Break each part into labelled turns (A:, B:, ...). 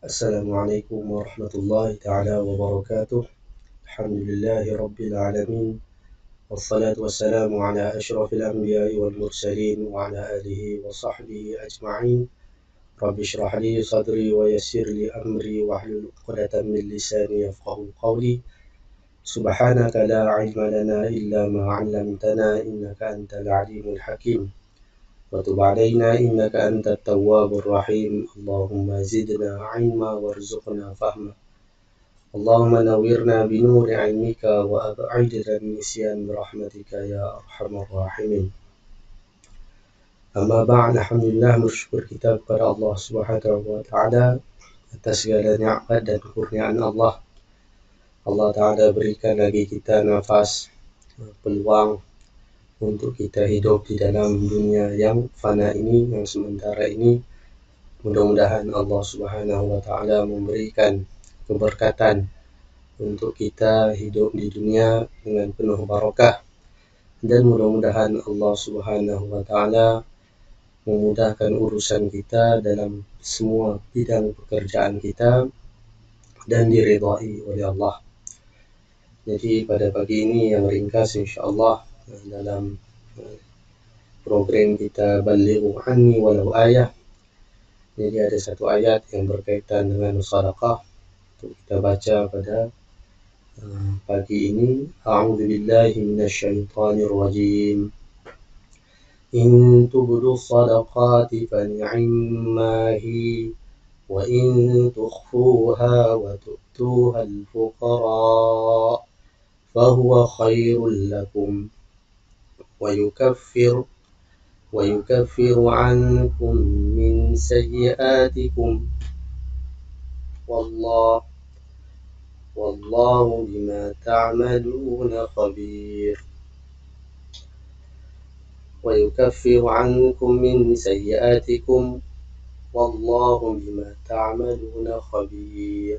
A: السلام عليكم ورحمة الله تعالى وبركاته. الحمد لله رب العالمين، والصلاة والسلام على أشرف الأنبياء والمرسلين وعلى آله وصحبه أجمعين. رب اشرح لي صدري ويسر لي أمري واحلل عقدة من لساني يفقه قولي. سبحانك لا علم لنا إلا ما علمتنا إنك أنت العليم الحكيم، وتب علينا إنك أنت التواب الرحيم. اللهم زدنا علما وارزقنا فهما، اللهم نورنا بنور علمك وأبعدنا من نسيان برحمتك يا أرحم الراحمين. Amma ba'd, alhamdulillah, bersyukur kita kepada Allah Subhanahu wa taala atas segala nikmat dan kurniaan Allah. Allah taala berikan lagi kita nafas, peluang untuk kita hidup di dalam dunia yang fana ini, yang sementara ini. Mudah-mudahan Allah Subhanahu wa taala memberikan keberkatan untuk kita hidup di dunia dengan penuh barakah, dan mudah-mudahan Allah Subhanahu wa taala memudahkan urusan kita dalam semua bidang pekerjaan kita dan diridhai oleh Allah. Jadi pada pagi ini yang ringkas insyaallah dalam program kita Balighu Anni Walau Ayah. Jadi ada satu ayat yang berkaitan dengan sedekah untuk kita baca pada pagi ini. A'udzubillahi minasyaitonir rajim. In tubdu sadaqati fani'immahi wa in tukhfuha wa tu'tuha al-fuqara fahuwa khairul lakum wa yukaffiru ankum min sayyi'atikum wallahu bima ta'maluna khabir. ويكفر عنكم من سيئاتكم والله بما تعملون خبير.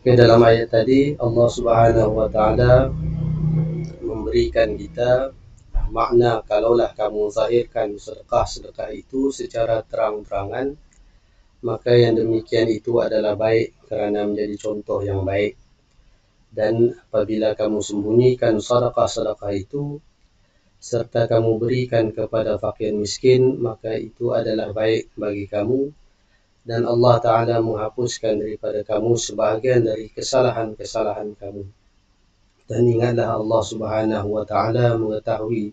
A: Dalam ayat tadi Allah Subhanahu wa taala memberikan kita makna, kalaulah kamu zahirkan sedekah itu secara terang-terangan, maka yang demikian itu adalah baik kerana menjadi contoh yang baik. Dan apabila kamu sembunyikan sedekah itu serta kamu berikan kepada fakir miskin, maka itu adalah baik bagi kamu, dan Allah Ta'ala menghapuskan daripada kamu sebahagian dari kesalahan-kesalahan kamu. Dan ingatlah Allah Subhanahu wa taala mengetahui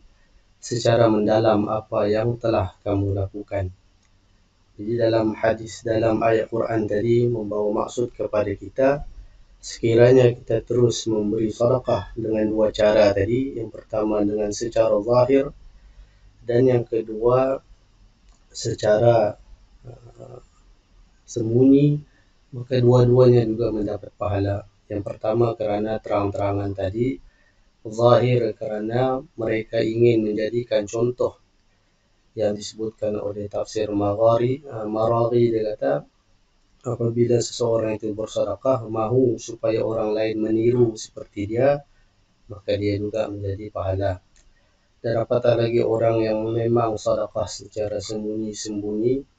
A: secara mendalam apa yang telah kamu lakukan. Jadi dalam ayat Quran tadi membawa maksud kepada kita, sekiranya kita terus memberi sedekah dengan dua cara tadi. Yang pertama dengan secara zahir, dan yang kedua secara sembunyi, maka dua-duanya juga mendapat pahala. Yang pertama kerana terang-terangan tadi, zahir kerana mereka ingin menjadikan contoh, yang disebutkan oleh tafsir Maraghi. Dia kata apabila seseorang itu bersedekah mahu supaya orang lain meniru seperti dia, maka dia juga menjadi pahala. Dan apatah lagi orang yang memang sedekah secara sembunyi-sembunyi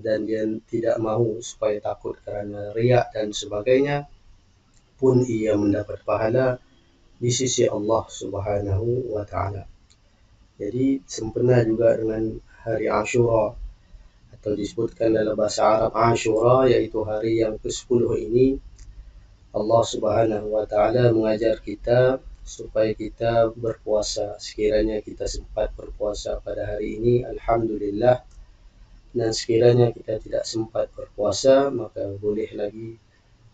A: dan dia tidak mahu supaya takut kerana riak dan sebagainya, pun ia mendapat pahala di sisi Allah Subhanahu wa taala. Jadi sempena juga dengan hari Ashura, atau disebutkan dalam bahasa Arab Ashura, yaitu hari yang ke-10 ini. Allah Subhanahu wa taala mengajar kita supaya kita berpuasa. Sekiranya kita sempat berpuasa pada hari ini, alhamdulillah. Dan sekiranya kita tidak sempat berpuasa, maka boleh lagi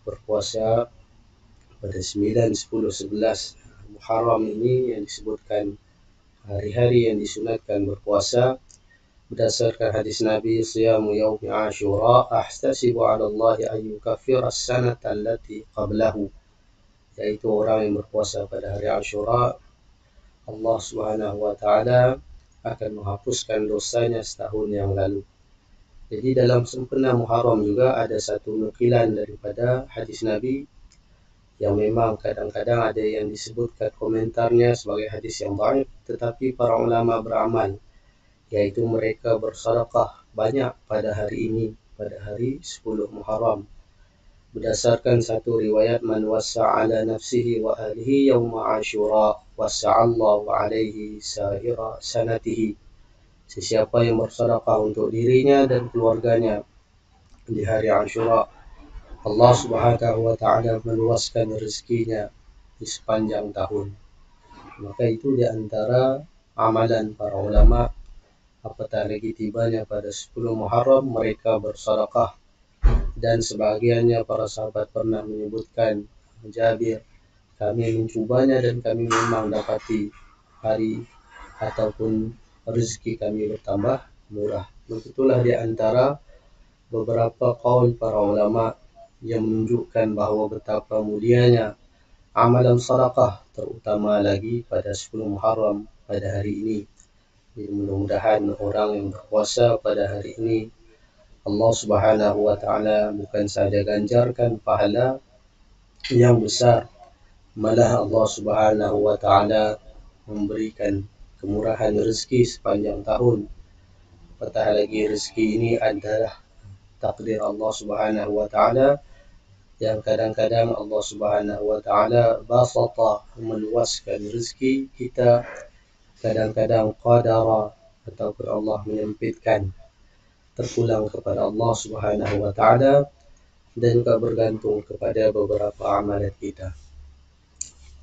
A: berpuasa pada 9, 10, 11 Muharram ini, yang disebutkan hari-hari yang disunatkan berpuasa berdasarkan hadis Nabi, siyamu yaumi Ashura ahtasibu 'ala Allah an yukaffira as-sanata allati qablahu, yaitu orang yang berpuasa pada hari Ashura, Allah Subhanahu wa taala akan menghapuskan dosanya setahun yang lalu. Jadi dalam sempena Muharram juga ada satu nukilan daripada hadis Nabi yang memang kadang-kadang ada yang disebutkan komentarnya sebagai hadis yang dhaif, tetapi para ulama beramal yaitu mereka bersedekah banyak pada hari ini, pada hari 10 Muharram. Berdasarkan satu riwayat, man wassa'a ala nafsihi wa ahlihi yawma Ashura wassa'allahu alaihi sa'ira sanatihi. Sesiapa yang bersedekah untuk dirinya dan keluarganya di hari Ashura, Allah Subhanahu wa taala meluaskan rezekinya di sepanjang tahun. Maka itu di antara amalan para ulama, apatah lagi tibanya pada 10 Muharram mereka bersedekah. Dan sebagiannya para sahabat pernah menyebutkan, Jabir, kami mencubanya dan kami memang dapati hari ataupun rezeki kami bertambah murah. Begitulah di antara beberapa qaul para ulama yang menunjukkan bahwa betapa mulianya amalan sedekah, terutama lagi pada 10 Muharram pada hari ini. Jadi mudah-mudahan orang yang berpuasa pada hari ini Allah Subhanahu wa taala bukan saja ganjarkan pahala yang besar, malah Allah Subhanahu wa taala memberikan kemurahan rezeki sepanjang tahun. Apatah lagi rezeki ini adalah takdir Allah Subhanahu wa taala, yang kadang-kadang Allah Subhanahu wa taala basata, meluaskan rezeki kita, kadang-kadang qadara ataupun Allah menyempitkan, terpulang kepada Allah Subhanahu wa taala dan juga bergantung kepada beberapa amalan kita.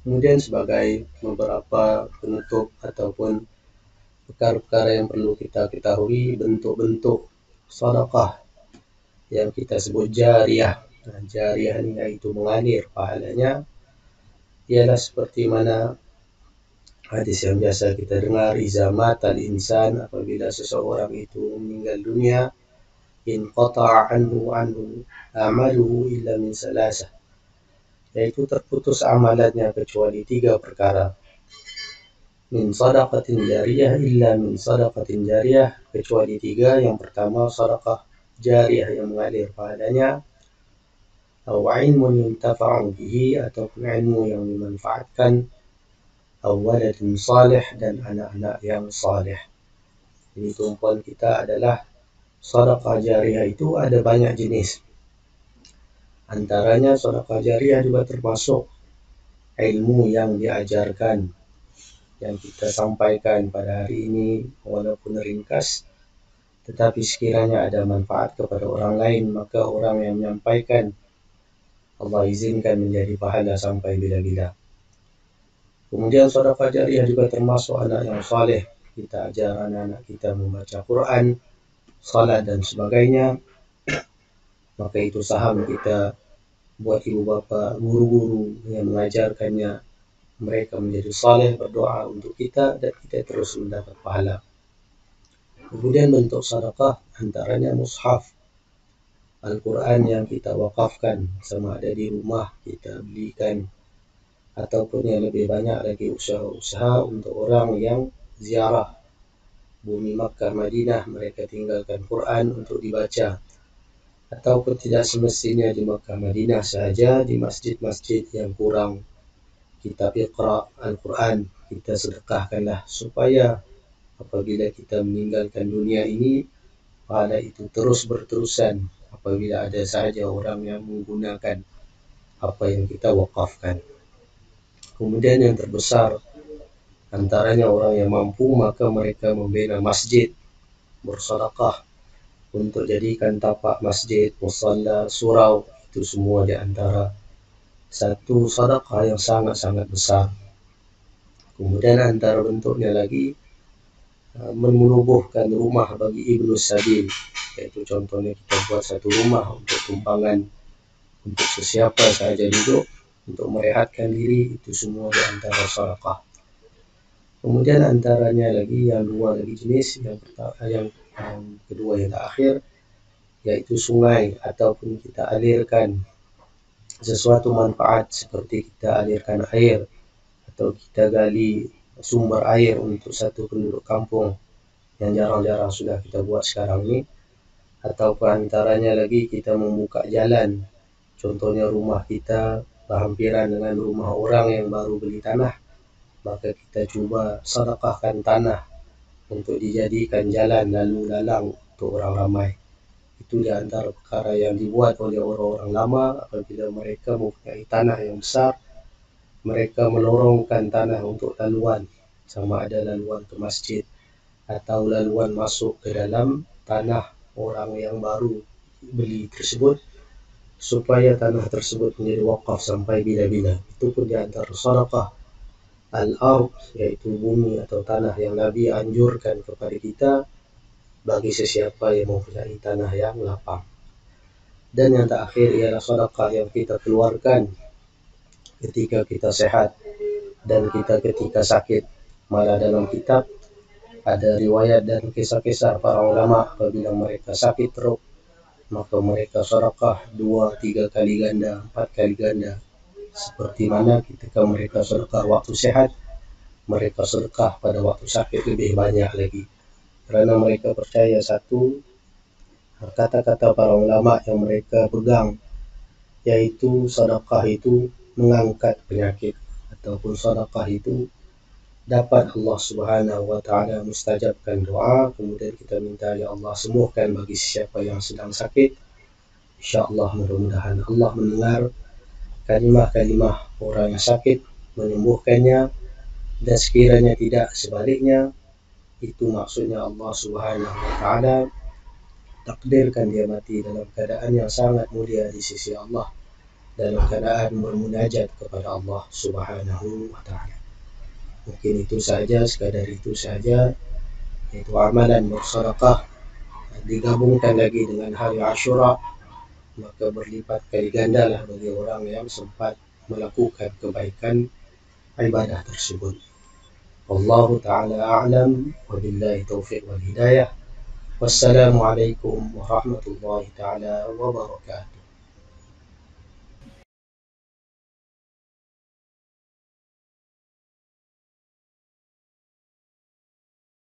A: Kemudian sebagai beberapa penutup ataupun perkara-perkara yang perlu kita ketahui, bentuk-bentuk sedekah yang kita sebut jariyah. Nah, jariyah ini yaitu mengalir pahalanya, ialah seperti mana hadis yang biasa kita dengar, iza matal insan, apabila seseorang itu meninggal dunia, in qata'a anhu amaluhu illa min salasah, yaitu terputus amalannya kecuali 3 perkara. Min sadaqatin jariyah illa min sadaqatin jariyah, kecuali 3. Yang pertama sedekah jariyah yang mengalir pahalanya, atau ilmun yuntafa'u bihi, ataupun ilmu yang dimanfaatkan, atau waladun salih, dan anak-anak yang salih. Ini tumpuan kita adalah sedekah jariyah itu ada banyak jenis. Antaranya sedekah jariyah juga termasuk ilmu yang diajarkan, yang kita sampaikan pada hari ini, walaupun ringkas, tetapi sekiranya ada manfaat kepada orang lain, maka orang yang menyampaikan Allah izinkan menjadi pahala sampai bila-bila. Kemudian sedekah jariyah juga termasuk anak yang saleh. Kita ajar anak-anak kita membaca Quran, salat dan sebagainya. Maka itu saham kita buat ibu bapa, guru-guru yang mengajarkannya, mereka menjadi saleh, berdoa untuk kita, dan kita terus mendapat pahala. Kemudian bentuk sedekah antaranya mushaf Al-Quran yang kita wakafkan, sama ada di rumah kita belikan, ataupun yang lebih banyak lagi usaha-usaha untuk orang yang ziarah bumi Makkah Madinah, mereka tinggalkan Quran untuk dibaca, ataupun tidak semestinya di Makkah Madinah sahaja, di masjid-masjid yang kurang kitab Iqra Al-Quran, kita sedekahkanlah, supaya apabila kita meninggalkan dunia ini, pahala itu terus berterusan apabila ada sahaja orang yang menggunakan apa yang kita wakafkan. Kemudian yang terbesar antaranya orang yang mampu, maka mereka membina masjid, bersedekah untuk jadikan tapak masjid, musalla, surau. Itu semua di antara satu sedekah yang sangat-sangat besar. Kemudian antara bentuknya lagi, menubuhkan rumah bagi ibnu sabil, yaitu contohnya kita buat satu rumah untuk tumpangan untuk sesiapa saja duduk untuk merehatkan diri. Itu semua di antara sedekah. Kemudian antaranya lagi yang 2 lagi jenis, yang kedua yang terakhir, yaitu sungai, ataupun kita alirkan sesuatu manfaat, seperti kita alirkan air atau kita gali sumber air untuk satu penduduk kampung, yang jarang-jarang sudah kita buat sekarang ini. Atau antaranya lagi kita membuka jalan, contohnya rumah kita berhampiran dengan rumah orang yang baru beli tanah, maka kita cuba sedekahkan tanah untuk dijadikan jalan lalu lalang untuk orang ramai. Itu di antara perkara yang dibuat oleh orang-orang lama. Apabila mereka mempunyai tanah yang besar, mereka melorongkan tanah untuk laluan, sama ada laluan ke masjid atau laluan masuk ke dalam tanah orang yang baru beli tersebut, supaya tanah tersebut menjadi wakaf sampai bila-bila. Itu pun di antara sedekah al-ard, yaitu bumi atau tanah yang Nabi anjurkan kepada kita bagi sesiapa yang mempunyai tanah yang lapang. Dan yang terakhir ialah sedekah yang kita keluarkan ketika kita sehat dan kita ketika sakit. Malah dalam kitab ada riwayat dan kisah-kisah para ulama apabila mereka sakit teruk, maka mereka sedekah 2-3 kali ganda, 4 kali ganda. Seperti mana ketika mereka sedekah waktu sehat, mereka sedekah pada waktu sakit lebih banyak lagi. Kerana mereka percaya satu kata-kata para ulama yang mereka pegang, yaitu sedekah itu mengangkat penyakit, ataupun sedekah itu dapat Allah Subhanahu wa taala mustajabkan doa. Kemudian kita minta ya Allah sembuhkan bagi siapa yang sedang sakit. Insyaallah mudah-mudahan Allah mendengar kalimah-kalimah orang yang sakit, menyembuhkannya, dan sekiranya tidak sebaliknya, itu maksudnya Allah Subhanahu wa taala takdirkan dia mati dalam keadaan yang sangat mulia di sisi Allah, dalam keadaan bermunajat kepada Allah Subhanahu wa taala. Mungkin itu saja, sekadar itu saja, yaitu amalan bersedekah digabungkan lagi dengan hari Asyura, maka berlipat kali ganda lah bagi orang yang sempat melakukan kebaikan ibadah tersebut. Wallahu ta'ala a'lam, wabillahi taufiq wal hidayah. Wassalamualaikum warahmatullahi ta'ala wabarakatuh.